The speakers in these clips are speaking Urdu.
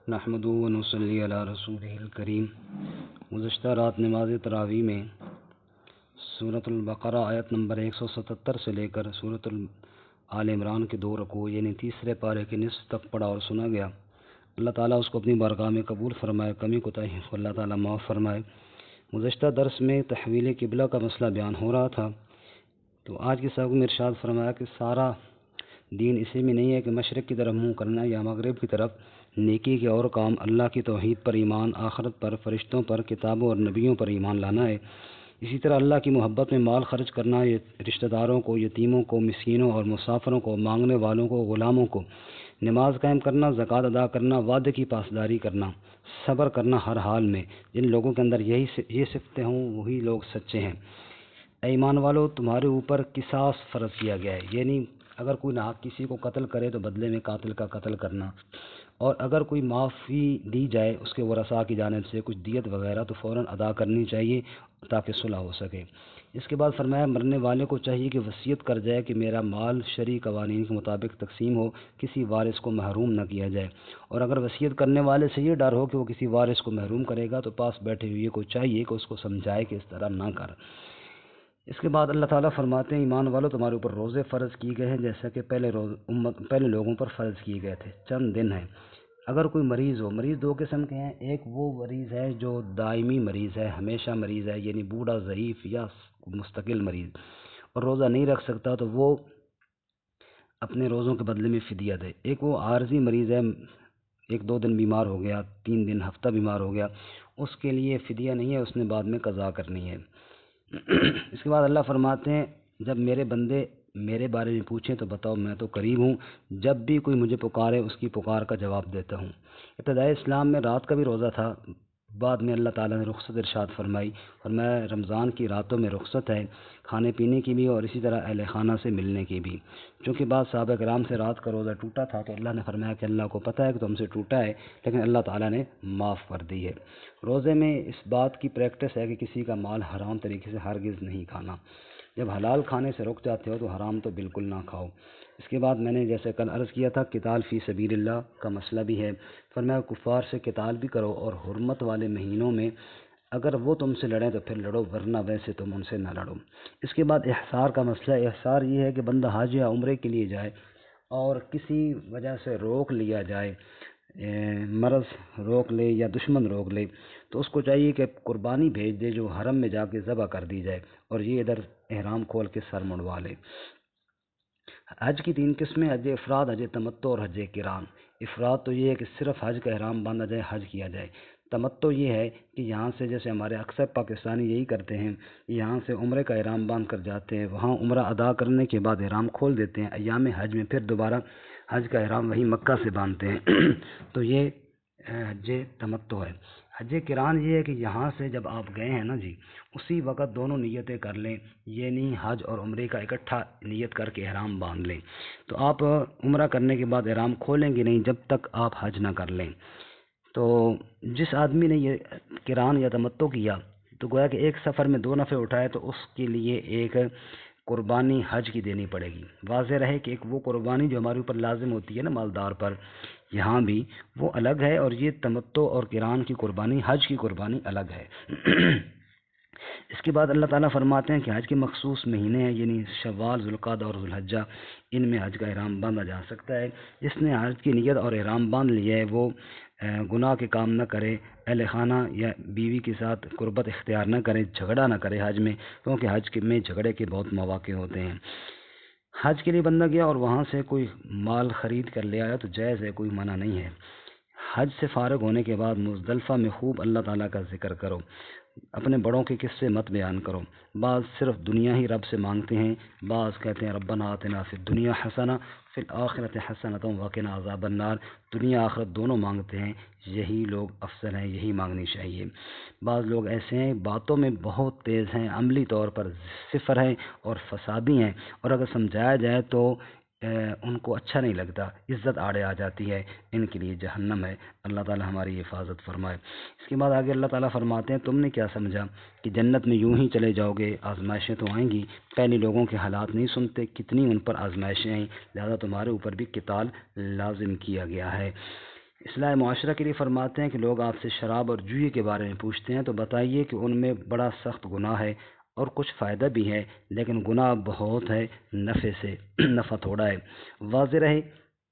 نحمدہ و نصلی علی رسولہ الکریم۔ گزشتہ رات نماز تراویح میں سورۃ البقرہ آیت نمبر 177 سے لے کر سورۃ آل عمران کے 2 رکوع یعنی تیسرے پارے کے نصف تک پڑھا اور سنا گیا۔ اللہ تعالیٰ اس کو اپنی بارگاہ میں قبول فرمائے، کمی کوتاہی کو اللہ تعالیٰ معاف فرمائے۔ گزشتہ درس میں تحویل قبلہ کا مسئلہ بیان ہو رہا تھا، تو آج کے سبق میں ارشاد فرمایا کہ سارا دین اسی میں نہیں ہے کہ مشرق کی طرف منہ کرنا یا مغرب کی طرف، نیکی کے اور کام اللہ کی توحید پر ایمان، آخرت پر، فرشتوں پر، کتابوں اور نبیوں پر ایمان لانا ہے۔ اسی طرح اللہ کی محبت میں مال خرچ کرنا، رشتہ داروں کو، یتیموں کو، مسکینوں اور مسافروں کو، مانگنے والوں کو، غلاموں کو، نماز قائم کرنا، زکوٰۃ ادا کرنا، وعدے کی پاسداری کرنا، صبر کرنا ہر حال میں۔ جن لوگوں کے اندر یہ صفتیں ہوں وہی لوگ سچے ہیں۔ اے ایمان والو، تمہارے اوپر قصاص فرض کیا گیا ہے، یعنی اگر کوئی ناحق کسی کو قتل کرے تو بدلے میں قاتل کا قتل کرنا، اور اگر کوئی معافی دی جائے اس کے ورثاء کی جانب سے کچھ دیت وغیرہ تو فوراً ادا کرنی چاہیے تاکہ صلح ہو سکے۔ اس کے بعد فرمایا مرنے والے کو چاہیے کہ وصیت کر جائے کہ میرا مال شرعی قوانین کے مطابق تقسیم ہو، کسی وارث کو محروم نہ کیا جائے، اور اگر وصیت کرنے والے سے یہ ڈر ہو کہ وہ کسی وارث کو محروم کرے گا تو پاس بیٹھے ہوئے کو چاہیے کہ اس کو سمجھائے کہ اس طرح نہ کر۔ اس کے بعد اللہ تعالیٰ فرماتے ہیں ایمان والو، تمہارے اوپر روزے فرض کیے گئے ہیں جیسا کہ پہلے لوگوں پر فرض کیے گئے تھے، چند دن ہیں۔ اگر کوئی مریض ہو، مریض 2 قسم کے ہیں، ایک وہ مریض ہے جو دائمی مریض ہے، ہمیشہ مریض ہے، یعنی بوڑھا، ضعیف یا مستقل مریض، اور روزہ نہیں رکھ سکتا تو وہ اپنے روزوں کے بدلے میں فدیہ دے۔ ایک وہ عارضی مریض ہے، 1-2 دن بیمار ہو گیا، 3 دن، ہفتہ بیمار ہو گیا، اس کے لیے فدیہ نہیں ہے، اس نے بعد میں قضا کرنی ہے۔ اس کے بعد اللہ فرماتے ہیں جب میرے بندے میرے بارے میں پوچھیں تو بتاؤ میں تو قریب ہوں، جب بھی کوئی مجھے پکارے اس کی پکار کا جواب دیتا ہوں۔ ابتدائی اسلام میں رات کا بھی روزہ تھا، بعد میں اللہ تعالیٰ نے رخصت ارشاد فرمائی، فرمایا رمضان کی راتوں میں رخصت ہے، کھانے پینے کی بھی اور اسی طرح اہل خانہ سے ملنے کی بھی۔ چونکہ بعض صحابہ کرام سے رات کا روزہ ٹوٹا تھا تو اللہ نے فرمایا کہ اللہ کو پتہ ہے کہ تم سے ٹوٹا ہے، لیکن اللہ تعالیٰ نے معاف کر دی ہے۔ روزے میں اس بات کی پریکٹس ہے کہ کسی کا مال حرام طریقے سے ہرگز نہیں کھانا۔ جب حلال کھانے سے رک جاتے ہو تو حرام تو بالکل نہ کھاؤ۔ اس کے بعد میں نے جیسے کل عرض کیا تھا قتال فی سبیل اللہ کا مسئلہ بھی ہے، فرمایا کفار سے قتال بھی کرو اور حرمت والے مہینوں میں اگر وہ تم سے لڑیں تو پھر لڑو، ورنہ ویسے تم ان سے نہ لڑو۔ اس کے بعد احصار کا مسئلہ، احصار یہ ہے کہ بندہ حج یا عمرے کے لیے جائے اور کسی وجہ سے روک لیا جائے، مرض روک لے یا دشمن روک لے، تو اس کو چاہیے کہ قربانی بھیج دے جو حرم میں جا کے ذبح کر دی جائے، اور یہ ادھر احرام کھول کے سر منڈوا لے۔ حج کی 3 قسمیں، حج افراد، حج تمتع اور حج قران۔ افراد تو یہ ہے کہ صرف حج کا احرام باندھا جائے، حج کیا جائے۔ تمتع یہ ہے کہ یہاں سے جیسے ہمارے اکثر پاکستانی یہی کرتے ہیں، یہاں سے عمرے کا احرام باندھ کر جاتے ہیں، وہاں عمرہ ادا کرنے کے بعد احرام کھول دیتے ہیں، ایام حج میں پھر دوبارہ حج کا احرام وہی مکہ سے باندھتے ہیں تو یہ حج تمتع ہے۔ حج قران یہ ہے کہ یہاں سے جب آپ گئے ہیں نا جی، اسی وقت دونوں نیتیں کر لیں، یہ نہیں حج اور عمرے کا اکٹھا نیت کر کے احرام باندھ لیں، تو آپ عمرہ کرنے کے بعد احرام کھولیں گے نہیں جب تک آپ حج نہ کر لیں۔ تو جس آدمی نے یہ قران یا تمتع کیا تو گویا کہ ایک سفر میں 2 نفع اٹھائے تو اس کے لیے ایک قربانی حج کی دینی پڑے گی۔ واضح رہے کہ ایک وہ قربانی جو ہمارے اوپر لازم ہوتی ہے نا مالدار پر، یہاں بھی وہ الگ ہے، اور یہ تمتع اور قران کی قربانی، حج کی قربانی الگ ہے۔ اس کے بعد اللہ تعالیٰ فرماتے ہیں کہ حج کے مخصوص مہینے ہیں، یعنی شوال، ذوالقعدہ اور ذوالحجہ، ان میں حج کا احرام باندھا جا سکتا ہے۔ جس نے حج کی نیت اور احرام باندھ لیا ہے وہ گناہ کے کام نہ کرے، اہل خانہ یا بیوی کے ساتھ قربت اختیار نہ کرے، جھگڑا نہ کرے حج میں، کیونکہ حج میں جھگڑے کے بہت مواقع ہوتے ہیں۔ حج کے لیے بندہ گیا اور وہاں سے کوئی مال خرید کر لے آیا تو جائز ہے، کوئی منع نہیں ہے۔ حج سے فارغ ہونے کے بعد مزدلفہ میں خوب اللہ تعالیٰ کا ذکر کرو، اپنے بڑوں کے قصے مت بیان کرو۔ بعض صرف دنیا ہی رب سے مانگتے ہیں، بعض کہتے ہیں ربنا آتنا فی الدنیا حسنہ فی الآخرۃ حسنۃ وقنا عذاب النار، دنیا آخرت دونوں مانگتے ہیں، یہی لوگ افضل ہیں، یہی مانگنی چاہیے۔ بعض لوگ ایسے ہیں باتوں میں بہت تیز ہیں، عملی طور پر صفر ہیں اور فسادی ہیں، اور اگر سمجھایا جائے تو ان کو اچھا نہیں لگتا، عزت آڑے آ جاتی ہے، ان کے لیے جہنم ہے۔ اللہ تعالی ہماری حفاظت فرمائے۔ اس کے بعد آگے اللہ تعالیٰ فرماتے ہیں تم نے کیا سمجھا کہ جنت میں یوں ہی چلے جاؤ گے؟ آزمائشیں تو آئیں گی، پہلے لوگوں کے حالات نہیں سنتے، کتنی ان پر آزمائشیں آئیں، لہذا تمہارے اوپر بھی قتال لازم کیا گیا ہے۔ اصلاح معاشرہ کے لیے فرماتے ہیں کہ لوگ آپ سے شراب اور جوئے کے بارے میں پوچھتے ہیں تو بتائیے کہ ان میں بڑا سخت گناہ ہے اور کچھ فائدہ بھی ہے، لیکن گناہ بہت ہے، نفع تھوڑا ہے۔ واضح رہے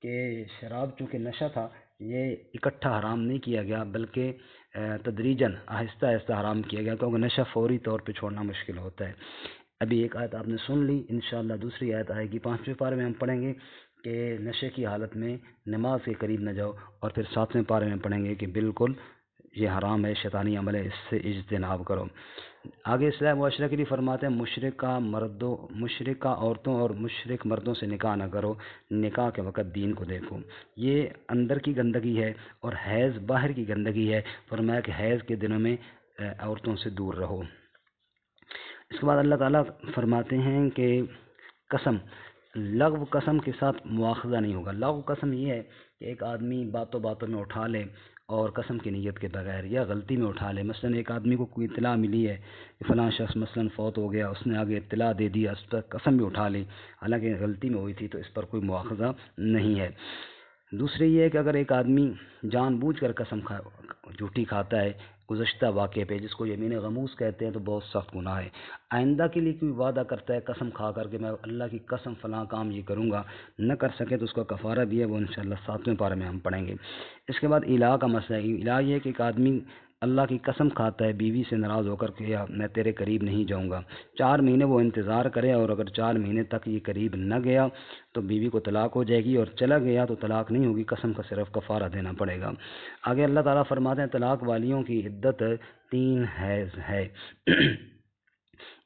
کہ شراب چونکہ نشہ تھا، یہ اکٹھا حرام نہیں کیا گیا، بلکہ تدریجاً آہستہ آہستہ حرام کیا گیا، کیونکہ نشہ فوری طور پہ چھوڑنا مشکل ہوتا ہے۔ ابھی ایک آیت آپ نے سن لی، انشاءاللہ دوسری آیت آئے گی 5ویں پارے میں، ہم پڑھیں گے کہ نشے کی حالت میں نماز کے قریب نہ جاؤ، اور پھر 7ویں پارے میں پڑھیں گے کہ بالکل یہ حرام ہے، شیطانی عمل ہے، اس سے اجتناب کرو۔ آگے اصلاح معاشرہ کے لیے فرماتے ہیں مشرکہ عورتوں اور مشرک مردوں سے نکاح نہ کرو، نکاح کے وقت دین کو دیکھو۔ یہ اندر کی گندگی ہے اور حیض باہر کی گندگی ہے، فرمایا کہ حیض کے دنوں میں عورتوں سے دور رہو۔ اس کے بعد اللہ تعالیٰ فرماتے ہیں کہ قسم، لغو قسم کے ساتھ مواخذہ نہیں ہوگا۔ لغو قسم یہ ہے کہ ایک آدمی باتوں باتوں میں اٹھا لے اور قسم کی نیت کے بغیر، یا غلطی میں اٹھا لے۔ مثلا ایک آدمی کو کوئی اطلاع ملی ہے کہ فلاں شخص مثلا فوت ہو گیا، اس نے آگے اطلاع دے دیا، اس پر قسم بھی اٹھا لی، حالانکہ غلطی میں ہوئی تھی، تو اس پر کوئی مواخذہ نہیں ہے۔ دوسرے یہ ہے کہ اگر ایک آدمی جان بوجھ کر قسم جھوٹی کھاتا ہے گزشتہ واقعے پہ، جس کو یمین غموس کہتے ہیں، تو بہت سخت گناہ ہے۔ آئندہ کے لیے کوئی وعدہ کرتا ہے قسم کھا کر کہ میں اللہ کی قسم فلاں کام یہ کروں گا، نہ کر سکے تو اس کا کفارہ بھی ہے، وہ انشاءاللہ 7ویں پارے میں ہم پڑھیں گے۔ اس کے بعد الہ کا مسئلہ ہے۔ الہ یہ ہے کہ ایک آدمی اللہ کی قسم کھاتا ہے بیوی سے ناراض ہو کر کہ میں تیرے قریب نہیں جاؤں گا، 4 مہینے وہ انتظار کرے، اور اگر 4 مہینے تک یہ قریب نہ گیا تو بیوی کو طلاق ہو جائے گی، اور چلا گیا تو طلاق نہیں ہوگی، قسم کا صرف کفارہ دینا پڑے گا۔ آگے اللہ تعالیٰ فرماتے ہیں طلاق والیوں کی عدت 3 حیض ہے۔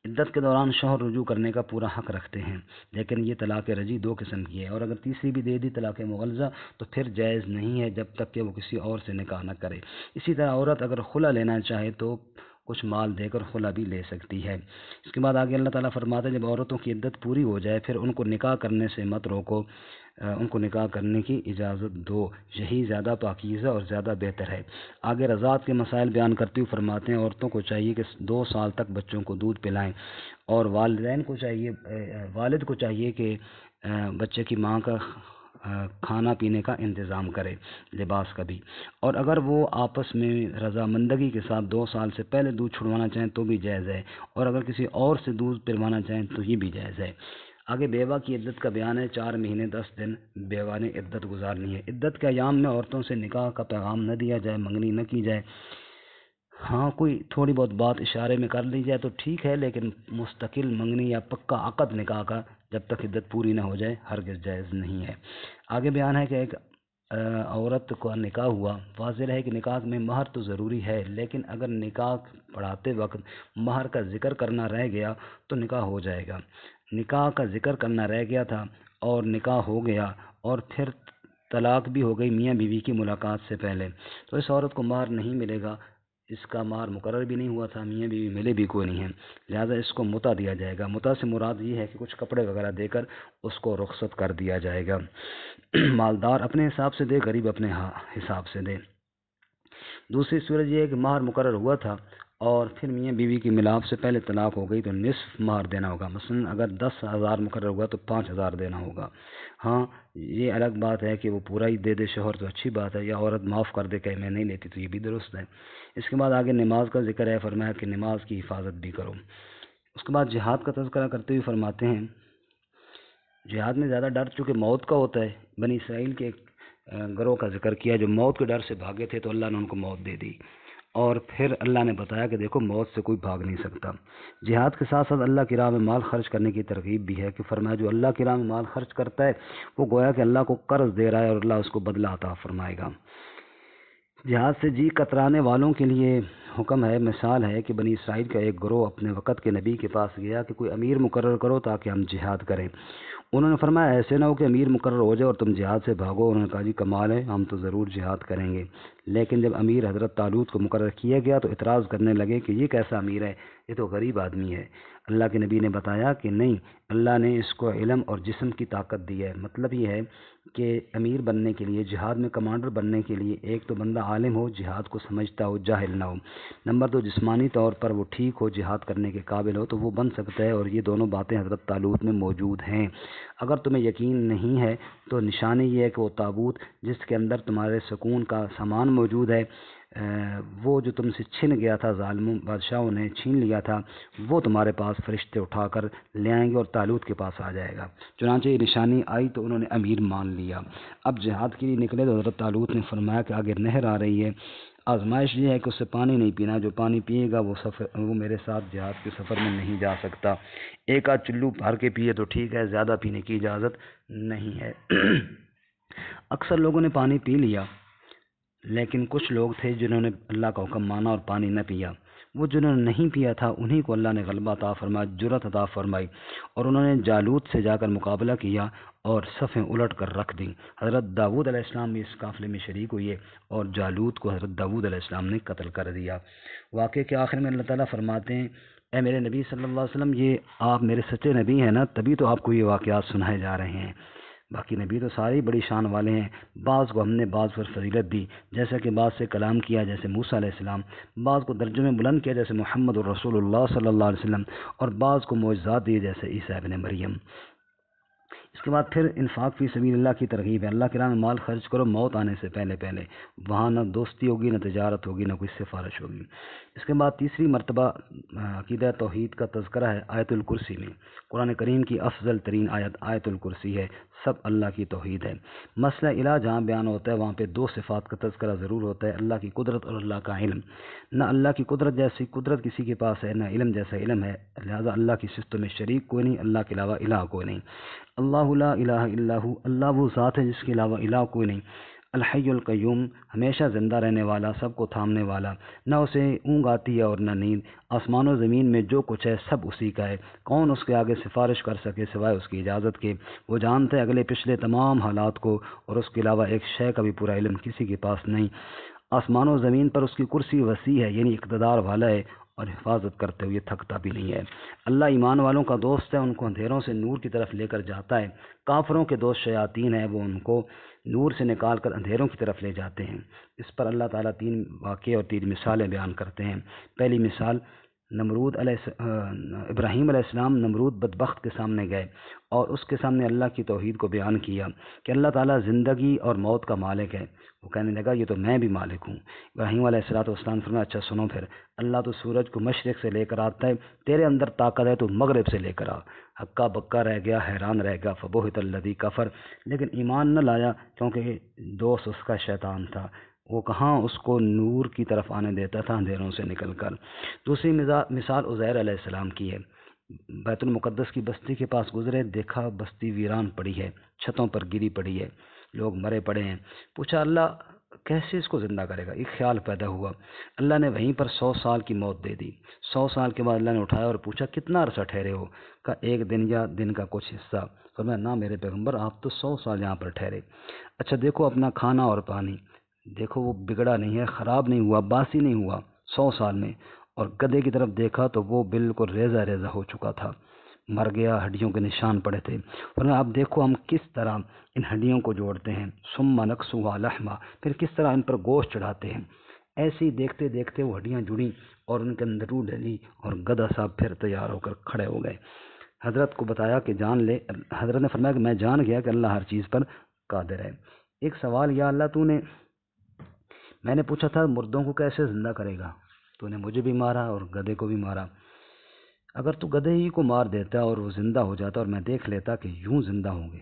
عدت کے دوران شوہر رجوع کرنے کا پورا حق رکھتے ہیں، لیکن یہ طلاق رجعی 2 قسم کی ہے، اور اگر تیسری بھی دے دی طلاق مغلظہ تو پھر جائز نہیں ہے جب تک کہ وہ کسی اور سے نکاح نہ کرے۔ اسی طرح عورت اگر خلا لینا چاہے تو کچھ مال دے کر خلا بھی لے سکتی ہے۔ اس کے بعد آگے اللہ تعالیٰ فرماتے ہیں جب عورتوں کی عدت پوری ہو جائے پھر ان کو نکاح کرنے سے مت روکو، ان کو نکاح کرنے کی اجازت دو، یہی زیادہ پاکیزہ اور زیادہ بہتر ہے۔ آگے رضاعت کے مسائل بیان کرتے ہوئے فرماتے ہیں عورتوں کو چاہیے کہ 2 سال تک بچوں کو دودھ پلائیں، اور والد کو چاہیے کہ بچے کی ماں کا کھانا پینے کا انتظام کرے، لباس کا بھی، اور اگر وہ آپس میں رضامندگی کے ساتھ 2 سال سے پہلے دودھ چھڑوانا چاہیں تو بھی جائز ہے، اور اگر کسی اور سے دودھ پلوانا چاہیں تو یہ بھی جائز ہے۔ آگے بیوہ کی عدت کا بیان ہے۔ 4 مہینے 10 دن بیوہ نے عدت گزارنی ہے۔ عدت کے ایام میں عورتوں سے نکاح کا پیغام نہ دیا جائے، منگنی نہ کی جائے۔ ہاں کوئی تھوڑی بہت بات اشارے میں کر لی جائے تو ٹھیک ہے، لیکن مستقل منگنی یا پکا عقد نکاح کا جب تک عدت پوری نہ ہو جائے ہرگز جائز نہیں ہے۔ آگے بیان ہے کہ ایک عورت کو نکاح ہوا، واضح ہے کہ نکاح میں مہر تو ضروری ہے، لیکن اگر نکاح پڑھاتے وقت مہر کا ذکر کرنا رہ گیا تو نکاح ہو جائے گا۔ نکاح کا ذکر کرنا رہ گیا تھا اور نکاح ہو گیا اور پھر طلاق بھی ہو گئی میاں بیوی کی ملاقات سے پہلے، تو اس عورت کو مہر نہیں ملے گا، اس کا مہر مقرر بھی نہیں ہوا تھا، میاں بیوی ملے بھی کوئی نہیں ہے، لہذا اس کو متع دیا جائے گا۔ متع سے مراد یہ ہے کہ کچھ کپڑے وغیرہ دے کر اس کو رخصت کر دیا جائے گا۔ مالدار اپنے حساب سے دے، غریب اپنے حساب سے دے۔ دوسری صورت یہ ہے کہ مہر مقرر ہوا تھا اور پھر میاں بیوی کی ملاپ سے پہلے طلاق ہو گئی تو نصف مہر دینا ہوگا، مثلا اگر 10,000 مقرر ہوا تو 5,000 دینا ہوگا۔ ہاں یہ الگ بات ہے کہ وہ پورا ہی دے دے شوہر تو اچھی بات ہے، یا عورت معاف کر دے کہ میں نہیں لیتی تو یہ بھی درست ہے۔ اس کے بعد آگے نماز کا ذکر ہے، فرمایا کہ نماز کی حفاظت بھی کرو۔ اس کے بعد جہاد کا تذکرہ کرتے ہوئے فرماتے ہیں جہاد میں زیادہ ڈر چونکہ موت کا ہوتا ہے، بنی اسرائیل کے گروہ کا ذکر کیا جو موت کے ڈر سے بھاگے تھے تو اللہ نے ان کو موت دے دی، اور پھر اللہ نے بتایا کہ دیکھو موت سے کوئی بھاگ نہیں سکتا۔ جہاد کے ساتھ ساتھ اللہ کی راہ میں مال خرچ کرنے کی ترغیب بھی ہے کہ فرمایا جو اللہ کی راہ میں مال خرچ کرتا ہے وہ گویا کہ اللہ کو قرض دے رہا ہے اور اللہ اس کو بدلہ عطا فرمائے گا۔ جہاد سے جی کترانے والوں کے لیے حکم ہے، مثال ہے کہ بنی اسرائیل کا ایک گروہ اپنے وقت کے نبی کے پاس گیا کہ کوئی امیر مقرر کرو تاکہ ہم جہاد کریں۔ انہوں نے فرمایا ایسے نہ ہو کہ امیر مقرر ہو جائے اور تم جہاد سے بھاگو۔ انہوں نے کہا جی کمال ہے، ہم تو ضرور جہاد کریں گے۔ لیکن جب امیر حضرت طالوت کو مقرر کیا گیا تو اعتراض کرنے لگے کہ یہ کیسا امیر ہے، یہ تو غریب آدمی ہے۔ اللہ کے نبی نے بتایا کہ نہیں، اللہ نے اس کو علم اور جسم کی طاقت دی ہے۔ مطلب یہ ہے کہ امیر بننے کے لیے، جہاد میں کمانڈر بننے کے لیے ایک تو بندہ عالم ہو، جہاد کو سمجھتا ہو، جاہل نہ ہو۔ نمبر 2، جسمانی طور پر وہ ٹھیک ہو، جہاد کرنے کے قابل ہو، تو وہ بن سکتا ہے، اور یہ دونوں باتیں حضرت طالوت میں موجود ہیں۔ اگر تمہیں یقین نہیں ہے تو نشانی یہ ہے کہ وہ تابوت جس کے اندر تمہارے سکون کا سامان موجود ہے، وہ جو تم سے چھن گیا تھا، ظالموں بادشاہوں نے چھین لیا تھا، وہ تمہارے پاس فرشتے اٹھا کر لے آئیں گے اور طالوت کے پاس آ جائے گا۔ چنانچہ یہ نشانی آئی تو انہوں نے امیر مان لیا۔ اب جہاد کے لیے نکلے تو حضرت طالوت نے فرمایا کہ آگے نہر آ رہی ہے، آزمائش یہ ہے کہ اسے پانی نہیں پینا، جو پانی پیے گا وہ میرے ساتھ جہاد کے سفر میں نہیں جا سکتا۔ ایک آدھ چلو بھر کے پیے تو ٹھیک ہے، زیادہ پینے کی اجازت نہیں ہے۔ اکثر لوگوں نے پانی پی لیا، لیکن کچھ لوگ تھے جنہوں نے اللہ کا حکم مانا اور پانی نہ پیا۔ وہ جنہوں نے نہیں پیا تھا انہی کو اللہ نے غلبہ عطا فرمایا، جرأت عطا فرمائی، اور انہوں نے جالوت سے جا کر مقابلہ کیا اور صفیں الٹ کر رکھ دیں۔ حضرت داؤد علیہ السلام بھی اس قافلے میں شریک ہوئے اور جالوت کو حضرت داؤد علیہ السلام نے قتل کر دیا۔ واقعے کے آخر میں اللہ تعالیٰ فرماتے ہیں، اے میرے نبی صلی اللہ علیہ وسلم، یہ آپ میرے سچے نبی ہیں نا، تبھی تو آپ کو یہ واقعات سنائے جا رہے ہیں۔ باقی نبی تو سارے بڑی شان والے ہیں، بعض کو ہم نے بعض پر فضیلت دی، جیسا کہ بعض سے کلام کیا جیسے موسیٰ علیہ السلام، بعض کو درجوں میں بلند کیا جیسے محمد الرسول اللہ صلی اللہ علیہ وسلم، اور بعض کو معجزات دیے جیسے عیسیٰ ابن مریم۔ اس کے بعد پھر انفاق فی سبیل اللہ کی ترغیب ہے، اللہ کے راہ میں مال خرچ کرو موت آنے سے پہلے پہلے، وہاں نہ دوستی ہوگی، نہ تجارت ہوگی، نہ کوئی سفارش ہوگی۔ اس کے بعد تیسری مرتبہ عقیدہ توحید کا تذکرہ ہے آیت الکرسی میں۔ قرآن کریم کی افضل ترین آیت آیت الکرسی ہے، سب اللہ کی توحید ہے۔ مسئلہ الہ جہاں بیان ہوتا ہے وہاں پہ دو صفات کا تذکرہ ضرور ہوتا ہے، اللہ کی قدرت اور اللہ کا علم۔ نہ اللہ کی قدرت جیسی قدرت کسی کے پاس ہے، نہ علم جیسا علم ہے، لہذا اللہ کی صفتوں میں شریک کوئی نہیں، اللہ کے علاوہ الہ کوئی نہیں۔ اللہ لا الہ الا ہو، اللہ وہ ذات ہے جس کے علاوہ الہ کوئی نہیں۔ الحی القیوم، ہمیشہ زندہ رہنے والا، سب کو تھامنے والا، نہ اسے اونگ آتی ہے اور نہ نیند۔ آسمان و زمین میں جو کچھ ہے سب اسی کا ہے، کون اس کے آگے سفارش کر سکے سوائے اس کی اجازت کے۔ وہ جانتا ہے اگلے پچھلے تمام حالات کو، اور اس کے علاوہ ایک شے کا بھی پورا علم کسی کے پاس نہیں۔ آسمان و زمین پر اس کی کرسی وسیع ہے، یعنی اقتدار والا ہے، اور حفاظت کرتے ہوئے تھکتا بھی نہیں ہے۔ اللہ ایمان والوں کا دوست ہے، ان کو اندھیروں سے نور کی طرف لے کر جاتا ہے۔ کافروں کے دوست شیاطین ہیں، وہ ان کو نور سے نکال کر اندھیروں کی طرف لے جاتے ہیں۔ اس پر اللہ تعالیٰ 3 واقعے اور 3 مثالیں بیان کرتے ہیں۔ پہلی مثال، ابراہیم علیہ السلام نمرود بدبخت کے سامنے گئے اور اس کے سامنے اللہ کی توحید کو بیان کیا کہ اللہ تعالیٰ زندگی اور موت کا مالک ہے۔ وہ کہنے لگا یہ تو میں بھی مالک ہوں۔ ابراہیم علیہ السلام فرمایا اچھا سنو پھر، اللہ تو سورج کو مشرق سے لے کر آتا ہے، تیرے اندر طاقت ہے تو مغرب سے لے کر آ۔ ہکا بکا رہ گیا، حیران رہ گیا، فبہت الذی کفر، لیکن ایمان نہ لایا کیونکہ دوست اس کا شیطان تھا، وہ کہاں اس کو نور کی طرف آنے دیتا تھا اندھیروں سے نکل کر۔ دوسری مثال عزیر علیہ السلام کی ہے۔ بیت المقدس کی بستی کے پاس گزرے، دیکھا بستی ویران پڑی ہے، چھتوں پر گری پڑی ہے، لوگ مرے پڑے ہیں۔ پوچھا اللہ کیسے اس کو زندہ کرے گا؟ ایک خیال پیدا ہوا، اللہ نے وہیں پر 100 سال کی موت دے دی۔ 100 سال کے بعد اللہ نے اٹھایا اور پوچھا کتنا عرصہ ٹھہرے ہو؟ کہا 1 دن یا دن کا کچھ حصہ۔ فرمایا نہ میرے پیغمبر، آپ تو 100 سال یہاں پر ٹھہرے۔ اچھا دیکھو اپنا کھانا اور پانی، دیکھو وہ بگڑا نہیں ہے، خراب نہیں ہوا، باسی نہیں ہوا 100 سال میں۔ اور گدھے کی طرف دیکھا تو وہ بالکل ریزہ ریزہ ہو چکا تھا، مر گیا، ہڈیوں کے نشان پڑے تھے۔ فرمایا اب دیکھو ہم کس طرح ان ہڈیوں کو جوڑتے ہیں، ثم نکسوها لحما، پھر کس طرح ان پر گوشت چڑھاتے ہیں۔ ایسے ہی دیکھتے دیکھتے وہ ہڈیاں جڑیں اور ان کے اندر روح ڈلی، اور گدھا صاحب پھر تیار ہو کر کھڑے ہو گئے۔ حضرت کو بتایا کہ جان لے، حضرت نے فرمایا کہ میں جان گیا کہ اللہ ہر چیز پر قادر ہے۔ ایک سوال، یا اللہ میں نے پوچھا تھا مردوں کو کیسے زندہ کرے گا، تو نے مجھے بھی مارا اور گدھے کو بھی مارا، اگر تو گدھے ہی کو مار دیتا اور وہ زندہ ہو جاتا اور میں دیکھ لیتا کہ یوں زندہ ہوں گے،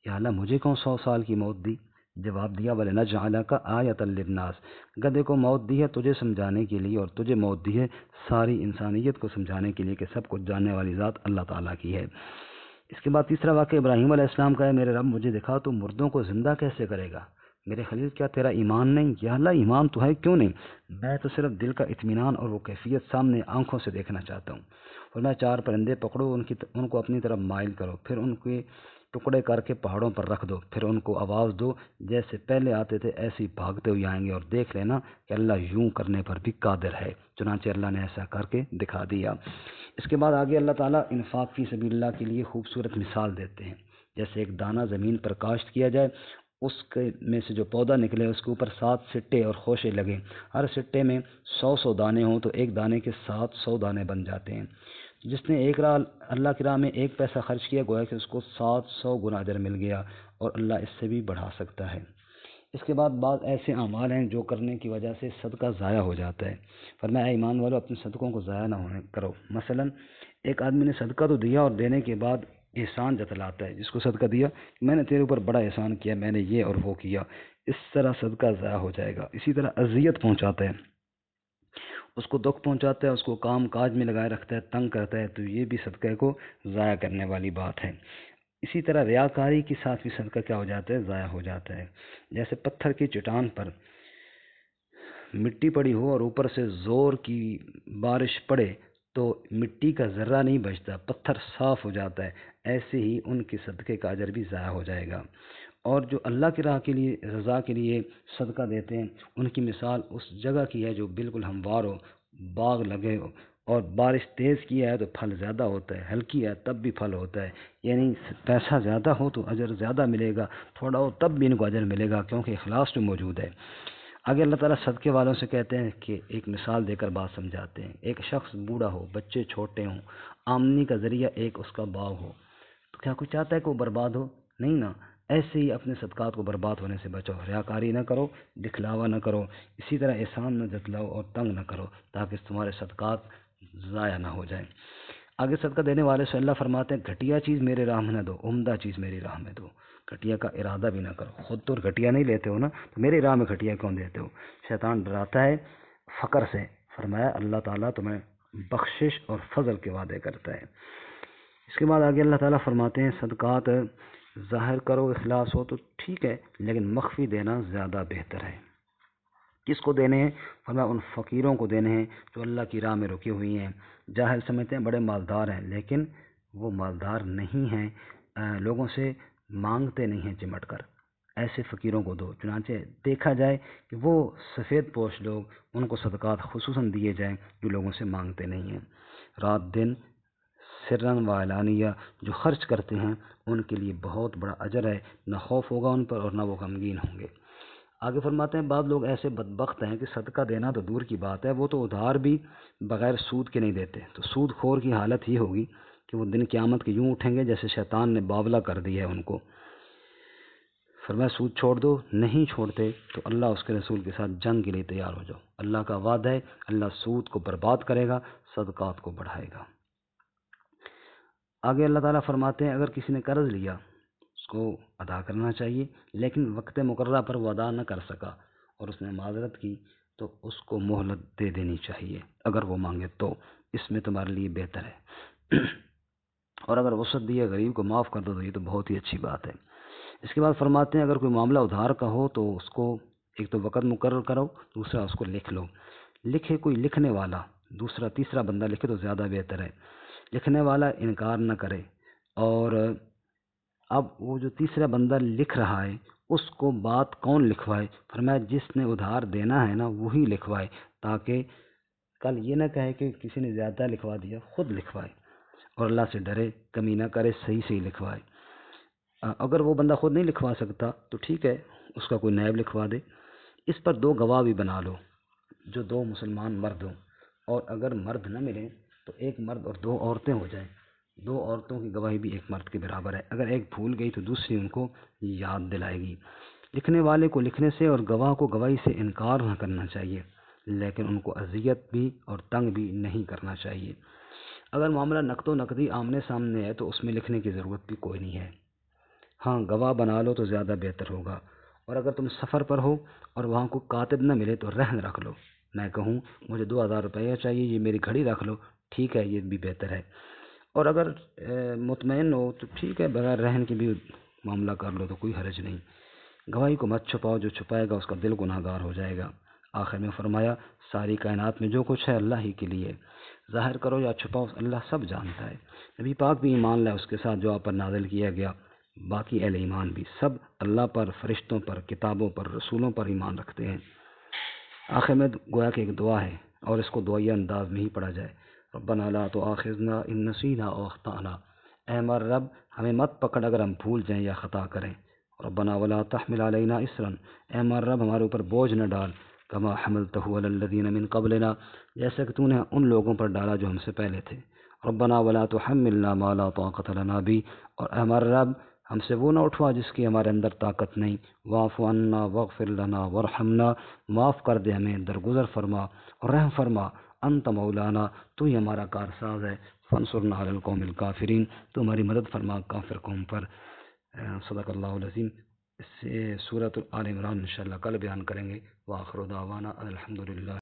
یا اللہ مجھے کون 100 سال کی موت دی؟ جواب دیا وَلِنَجْعَلَكَ آیَةً لِلنَّاسِ، گدھے کو موت دی ہے تجھے سمجھانے کے لیے، اور تجھے موت دی ہے ساری انسانیت کو سمجھانے کے لیے کہ سب کچھ جاننے والی ذات اللہ تعالیٰ کی ہے۔ اس کے بعد تیسرا واقعہ ابراہیم علیہ السلام کا ہے، میرے رب مجھے دکھا تو مردوں کو زندہ کیسے کرے گا؟ میرے خلیل کیا تیرا ایمان نہیں؟ یا اللہ ایمان تو ہے، کیوں نہیں؟ میں تو صرف دل کا اطمینان اور وہ کیفیت سامنے آنکھوں سے دیکھنا چاہتا ہوں۔ اور میں 4 پرندے پکڑو، ان کو اپنی طرف مائل کرو، پھر ان کے ٹکڑے کر کے پہاڑوں پر رکھ دو، پھر ان کو آواز دو جیسے پہلے آتے تھے ایسے ہی بھاگتے ہوئے آئیں گے، اور دیکھ لینا کہ اللہ یوں کرنے پر بھی قادر ہے۔ چنانچہ اللہ نے ایسا کر کے دکھا دیا۔ اس کے بعد آگے اللہ تعالیٰ انفاق فی سبیل اللہ کے لیے خوبصورت مثال دیتے ہیں۔ جیسے ایک دانہ زمین پر کاشت کیا جائے، اس کے میں سے جو پودا نکلے اس کے اوپر 7 سٹے اور خوشے لگے، ہر سٹے میں 100 دانے ہوں تو ایک دانے کے 700 دانے بن جاتے ہیں۔ جس نے اللہ کی راہ میں 1 پیسہ خرچ کیا، گویا کہ اس کو 700 گنا اجر مل گیا، اور اللہ اس سے بھی بڑھا سکتا ہے۔ اس کے بعد بعض ایسے اعمال ہیں جو کرنے کی وجہ سے صدقہ ضائع ہو جاتا ہے۔ فرمایا اے ایمان والو، اپنے صدقوں کو ضائع نہ ہونے کرو۔ مثلا ایک آدمی نے صدقہ تو دیا اور دینے کے بعد احسان جتلاتا ہے، جس کو صدقہ دیا، میں نے تیرے اوپر بڑا احسان کیا، میں نے یہ اور وہ کیا، اس طرح صدقہ ضائع ہو جائے گا۔ اسی طرح اذیت پہنچاتا ہے، اس کو دکھ پہنچاتا ہے، اس کو کام کاج میں لگائے رکھتا ہے، تنگ کرتا ہے، تو یہ بھی صدقے کو ضائع کرنے والی بات ہے۔ اسی طرح ریاکاری کے ساتھ بھی صدقہ کیا ہو جاتا ہے؟ ضائع ہو جاتا ہے۔ جیسے پتھر کی چٹان پر مٹی پڑی ہو اور اوپر سے زور کی بارش پڑے تو مٹی کا ذرہ نہیں بچتا، پتھر صاف ہو جاتا ہے، ایسے ہی ان کے صدقے کا اجر بھی ضائع ہو جائے گا۔ اور جو اللہ کی راہ کے لیے، رضا کے لیے صدقہ دیتے ہیں، ان کی مثال اس جگہ کی ہے جو بالکل ہموار ہو، باغ لگے ہو، اور بارش تیز کیا ہے تو پھل زیادہ ہوتا ہے، ہلکی ہے تب بھی پھل ہوتا ہے، یعنی پیسہ زیادہ ہو تو اجر زیادہ ملے گا، تھوڑا ہو تب بھی ان کو اجر ملے گا، کیونکہ اخلاص میں موجود ہے۔ آگے اللہ تعالیٰ صدقے والوں سے کہتے ہیں کہ ایک مثال دے کر بات سمجھاتے ہیں۔ ایک شخص بوڑھا ہو، بچے چھوٹے ہوں، آمدنی کا ذریعہ ایک اس کا باغ ہو، تو کیا کوئی چاہتا ہے کہ وہ برباد ہو؟ نہیں نا۔ ایسے ہی اپنے صدقات کو برباد ہونے سے بچو، ریاکاری نہ کرو، دکھلاوا نہ کرو، اسی طرح احسان نہ جتلاؤ اور تنگ نہ کرو، تاکہ تمہارے صدقات ضائع نہ ہو جائیں۔ آگے صدقہ دینے والے سے اللہ فرماتے ہیں گھٹیا چیز میرے راہ میں نہ دو، عمدہ چیز میری راہ میں دو۔ گھٹیا کا ارادہ بھی نہ کرو، خود تو گھٹیا نہیں لیتے ہو نا، تو میری راہ میں گھٹیا کیوں دیتے ہو؟ شیطان ڈراتا ہے فقر سے، فرمایا اللہ تعالیٰ تمہیں بخشش اور فضل کے وعدے کرتا ہے۔ اس کے بعد آگے اللہ تعالیٰ فرماتے ہیں صدقات ظاہر کرو، اخلاص ہو تو ٹھیک ہے، لیکن مخفی دینا زیادہ بہتر ہے۔ کس کو دینے ہیں؟ فرمایا ان فقیروں کو دینے ہیں جو اللہ کی راہ میں رکی ہوئی ہیں۔ جاہل سمجھتے ہیں بڑے مالدار ہیں، لیکن وہ مالدار نہیں ہیں، لوگوں سے مانگتے نہیں ہیں چمٹ کر، ایسے فقیروں کو دو۔ چنانچہ دیکھا جائے کہ وہ سفید پوش لوگ، ان کو صدقات خصوصاً دیے جائیں جو لوگوں سے مانگتے نہیں ہیں۔ رات دن سرن و علانیہ جو خرچ کرتے ہیں ان کے لیے بہت بڑا اجر ہے، نہ خوف ہوگا ان پر اور نہ وہ غمگین ہوں گے۔ آگے فرماتے ہیں بعض لوگ ایسے بدبخت ہیں کہ صدقہ دینا تو دور کی بات ہے، وہ تو ادھار بھی بغیر سود کے نہیں دیتے، تو سود خور کی حالت ہی ہوگی کہ وہ دن قیامت کے یوں اٹھیں گے جیسے شیطان نے باولا کر دیا ہے ان کو۔ فرمایا سود چھوڑ دو، نہیں چھوڑتے تو اللہ اس کے رسول کے ساتھ جنگ کے لیے تیار ہو جاؤ۔ اللہ کا وعدہ ہے اللہ سود کو برباد کرے گا، صدقات کو بڑھائے گا۔ آگے اللہ تعالیٰ فرماتے ہیں اگر کسی نے قرض لیا اس کو ادا کرنا چاہیے، لیکن وقت مقررہ پر وہ ادا نہ کر سکا اور اس نے معذرت کی تو اس کو مہلت دے دینی چاہیے اگر وہ مانگے تو، اس میں تمہارے لیے بہتر ہے۔ اور اگر وسعت دیے غریب کو معاف کر دو تو یہ تو بہت ہی اچھی بات ہے۔ اس کے بعد فرماتے ہیں اگر کوئی معاملہ ادھار کا ہو تو اس کو ایک تو وقت مقرر کرو، دوسرا اس کو لکھ لو۔ لکھے کوئی لکھنے والا، دوسرا تیسرا بندہ لکھے تو زیادہ بہتر ہے، لکھنے والا انکار نہ کرے۔ اور اب وہ جو تیسرا بندہ لکھ رہا ہے اس کو بات کون لکھوائے؟ فرمایا جس نے ادھار دینا ہے نا وہی لکھوائے، تاکہ کل یہ نہ کہے کہ کسی نے زیادہ لکھوا دیا، خود لکھوائے اور اللہ سے ڈرے، کمی نہ کرے، صحیح لکھوائے۔ اگر وہ بندہ خود نہیں لکھوا سکتا تو ٹھیک ہے، اس کا کوئی نائب لکھوا دے۔ اس پر 2 گواہ بھی بنا لو جو 2 مسلمان مرد ہوں، اور اگر مرد نہ ملیں تو 1 مرد اور 2 عورتیں ہو جائیں، 2 عورتوں کی گواہی بھی 1 مرد کے برابر ہے، اگر ایک بھول گئی تو دوسری ان کو یاد دلائے گی۔ لکھنے والے کو لکھنے سے اور گواہ کو گواہی سے انکار نہ کرنا چاہیے، لیکن ان کو اذیت بھی اور تنگ بھی نہیں کرنا چاہیے۔ اگر معاملہ نقد و نقدی آمنے سامنے ہے تو اس میں لکھنے کی ضرورت بھی کوئی نہیں ہے، ہاں گواہ بنا لو تو زیادہ بہتر ہوگا۔ اور اگر تم سفر پر ہو اور وہاں کو کاتب نہ ملے تو رہن رکھ لو، میں کہوں مجھے 2000 روپیہ چاہیے، یہ میری گھڑی رکھ لو، ٹھیک ہے، یہ بھی بہتر ہے۔ اور اگر مطمئن ہو تو ٹھیک ہے، بغیر رہن کے بھی معاملہ کر لو تو کوئی حرج نہیں۔ گواہی کو مت چھپاؤ، جو چھپائے گا اس کا دل گناہ گار ہو جائے گا۔ آخر میں فرمایا ساری کائنات میں جو کچھ ہے اللہ ہی کے لیے، ظاہر کرو یا چھپاؤ اللہ سب جانتا ہے۔ نبی پاک بھی ایمان لائے اس کے ساتھ جو آپ پر نازل کیا گیا، باقی اہل ایمان بھی سب اللہ پر، فرشتوں پر، کتابوں پر، رسولوں پر ایمان رکھتے ہیں۔ آخر میں گویا کہ ایک دعا ہے اور اس کو دعائیہ انداز میں ہی پڑھا جائے۔ ربنا لا تؤاخذنا ان نسینا او اخطأنا، اے ہمارے رب ہمیں مت پکڑ اگر ہم بھول جائیں یا خطا کریں۔ ربنا ولا تحمل علینا اسرا، اے ہمارے رب ہمارے اوپر بوجھ نہ ڈال، کما حملتہ علی الذین من قبلنا، جیسا کہ تو نے ان لوگوں پر ڈالا جو ہم سے پہلے تھے۔ ربنا ولا تحملنا ما لا طاقت لنا به، اور اے ہمارے رب ہم سے وہ نہ اٹھوا جس کی ہمارے اندر طاقت نہیں۔ واعف عنا واغفر لنا وارحمنا، معاف کر دے ہمیں، درگزر فرما اور رحم فرما۔ انت مولانا، تو ہی ہمارا کارساز ہے۔ فانصرنا علی القوم الکافرین، تو ہماری مدد فرما کافر قوم پر۔ صدق اللہ العظیم۔ اس سے سورۃ آل عمران انشاءاللہ کل بیان کریں گے۔ وآخر دعوانا الحمدللہ۔